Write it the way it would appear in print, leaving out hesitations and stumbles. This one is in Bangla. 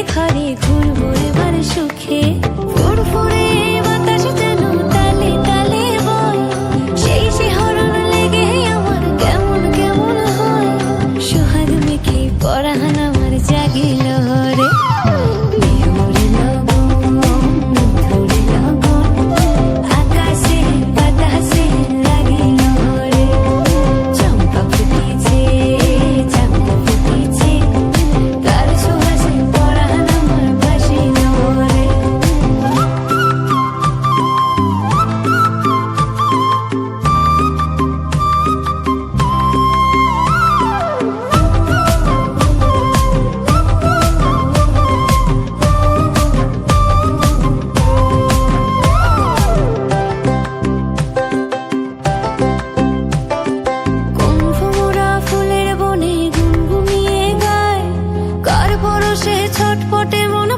ঘরে ঘুরবো এবার সুখে। ফুরফুরে বাতাস যেন তালে তালে বয়, সেই শিহরণ লেগে আমার কেমন কেমন হয়। সোহাগ মেখে পরাণ আমার জাগিল রে, বিহুরে লগন ধরে লগন, আকাশে বাতাসে লাগিল রে। চম্পা ফুটেছে চাঁপা ফুটেছে, তার সুবাসে পরাণ আমার ভাসিল রে। কুম্ভমোড়া ফুলের বনে গুনগুনিয়ে গায়, কার পরশে ছটপটে মন।